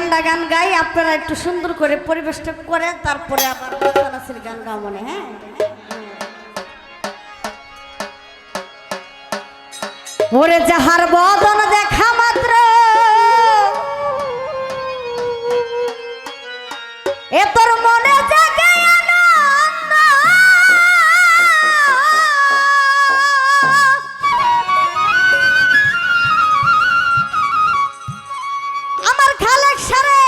ঠান্ডা গান গাই, আপনারা একটু সুন্দর করে পরিবেশটা করে তারপরে আবার নাচের গান গাও মনে। হ্যাঁ, ওরে যাহার বদন দেখা মাত্র এ তোর মনে জাগে আনন্দ, আমার খালেক সারে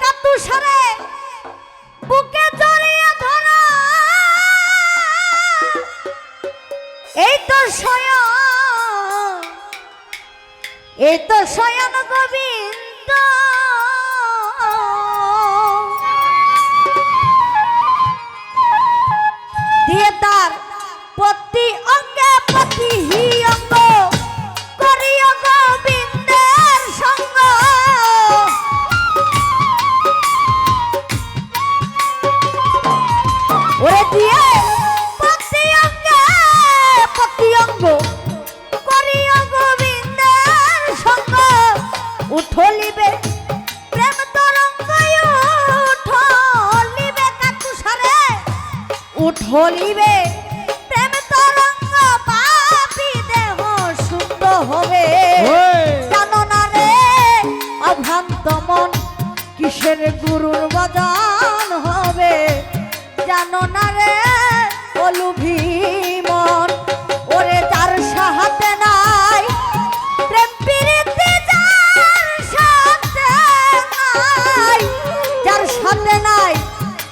কাটু সারে বুকে জড়িয়ে ধরা, এই তো স্বয়ং, এই তো স্বয়ং গোবিন্দ, দিয়ে তার প্রতি অঙ্গে প্রতি অঙ্গ করিও গোবিন্দের সঙ্গ, ওরে দিয়ে প্রতি অঙ্গে প্রতি অঙ্গ করিও গোবিন্দের সঙ্গ, উঠলিবে প্রেম তরঙ্গ, উঠলিবে কাকুসারে, উঠলিবে প্রেম তরঙ্গ, পাপি দেহ শুদ্ধ হবে, জানো না রে অভ্রান্ত মন কিসের গুরুর বদন হবে, জানো না রে অলুভি মন, ওরে যার সাহাতে নাই প্রেম প্রীতি, যার সাথে নাই, যার সাথে নাই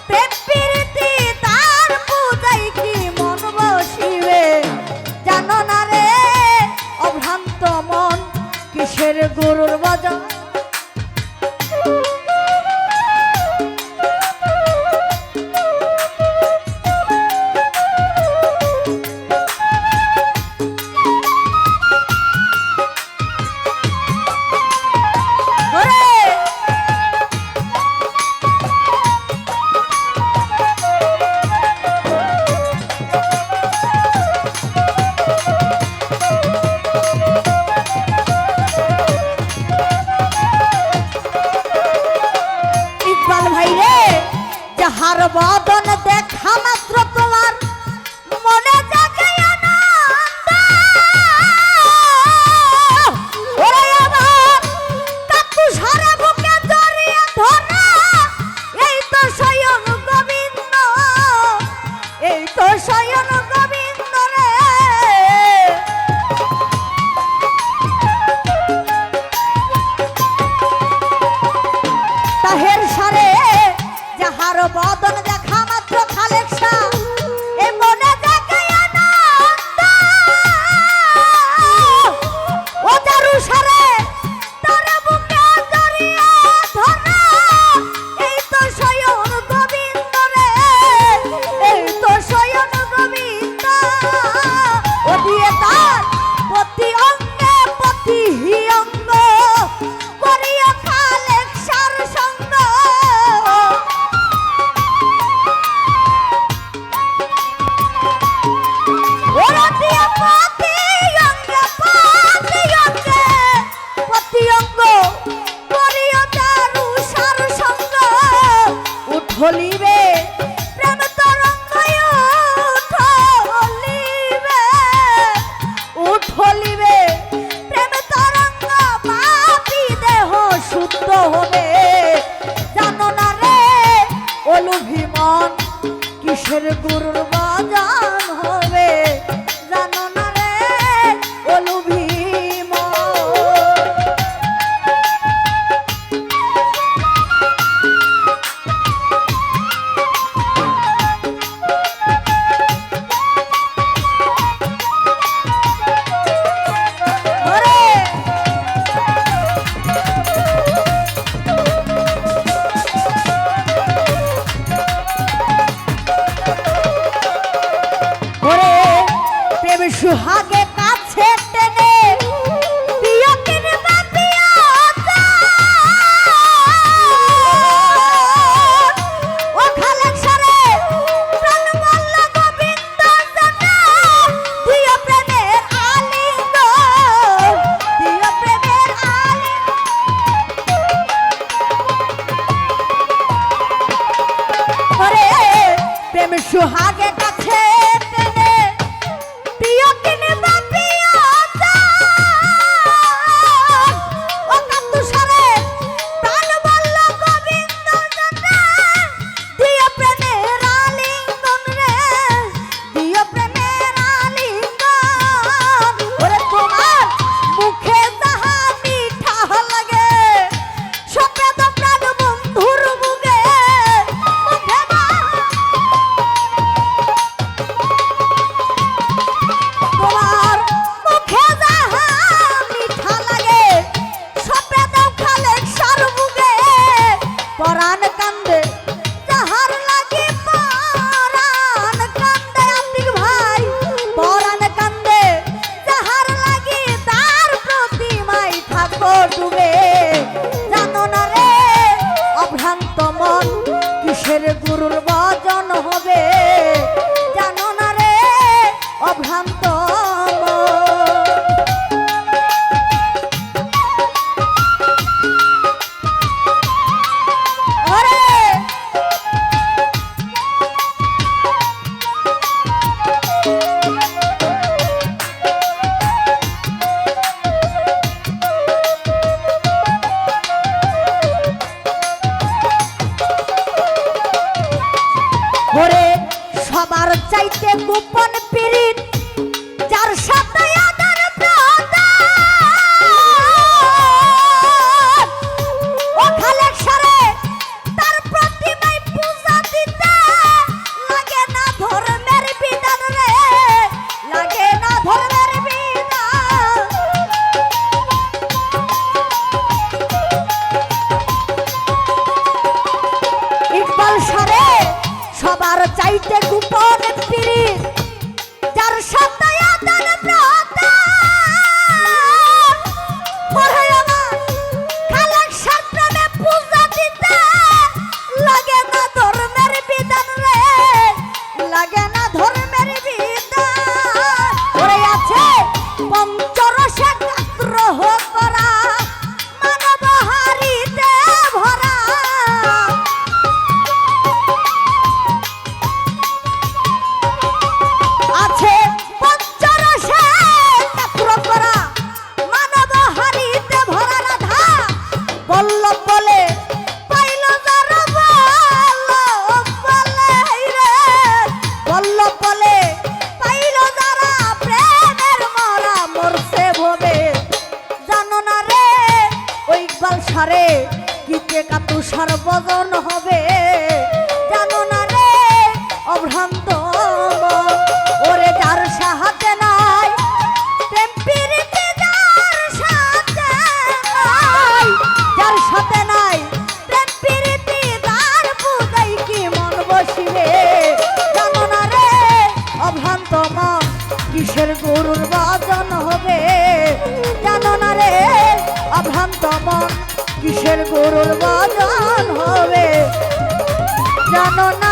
প্রেম প্রীতি, তার পূজাই কি মন বসিবে, জানো না রে অভ্রান্ত মন কিসের গুরুর বদন। যাহার বদন দেখা মাত্র তোমার মনে জাগে আনন্দ, ওরে আমার কাকু সারা বুকে জড়িয়ে ধরা, এই তো স্বয়ং গোবিন্দ, এই তো স্বয়ং গোবিন্দ রে, তাহের সারে যাহার বদন দেখা মাত্র খালেক শাহ এ মনে জাগে আনন্দ, ও দারু সারে তার বুকে জড়িয়ে ধরা, এই তো স্বয়ং গোবিন্দ রে, এই তো স্বয়ং গোবিন্দ, ও দিয়ে তার প্রতি অঙ্গে প্রতি অঙ্গ করিয়া খালেক শাহর সঙ্গ, ওরা দিয়ে প্রতি অঙ্গে প্রতি অঙ্গ করিয়া দারু শাহর সঙ্গ, উঠলিবে প্রেম তরঙ্গ, উঠলিবে, উঠলিবে প্রেম তরঙ্গ, পাপি দেহ শুদ্ধ হবে, জানো না রে অলুভি মন কিসের গুরুর বদন হবে, জানো না রে অলুভি মন। সুহাগে কাছে টেনে প্রিয় কিনে বাপিয়া ও কাতুষারে প্রাণ বলল গোবিন্দ জনে দিও প্রেমের আলিঙ্গন রে দিও প্রেমের আলিঙ্গন ওরে তোমার মুখে যাহা মিঠা লাগে সপে তো প্রাণ বন্ধুর বুকে তোমার মুখে যাহা মিঠা লাগে সপে তো খালে সার বুকে পরাণ কান্দে যাহার লাগি পরাণ কান্দে আতিক ভাই পরাণ কান্দে যাহার লাগি তার প্রতিমাই থাকো ডুবে জানো না রে অভ্রান্ত মন কিসের গুরুর বচন হবে জানো না রে অভ্রান্ত ওরে সবার চাইতে গোপন পীড়িত যার সাথে আদর প্রদান ও খালেক সারে তার প্রতিমায় পূজা দিতে লাগে না ধর্মের বিধান রে লাগে না ধর্মের বিধান ইকবাল সারে সবার চাইতে গোপন পীড়িত যার সাথে আদান প্রদান ওরে আমার খালেক সার প্রেমে পূজা দিতে লাগে না ধর্মের বিধান রে লাগে না ধর্মের বিধান ওরে আছে পঞ্চরসে কাত্রহ করা মানব হারিতে ভরা আছে পঞ্চরসে কাত্র করা মানব হারিতে ভরা রাধা বল্লভ বলে পাইল যার বল্লভ বলে রে বল্লভ বলে পাইল যারা প্রেমের মরা মরছে ভবে জানো না রে ওই ইকবাল সারে গীতে কাতুষার বদন হবে জানো না রে অভ্রান্ত মন। ওরে যার সাহায্যে নাই প্রেম প্রীতি যার সাথে নাই যার সাথে নাই প্রেম প্রীতি তার পূজাই কি মন বসিবে জানো না রে অভ্রান্ত মন কিসের গুরুর বচন হবে জানো না রে অভ্রান্ত মন কিসের গুরুর বচন হবে জানো না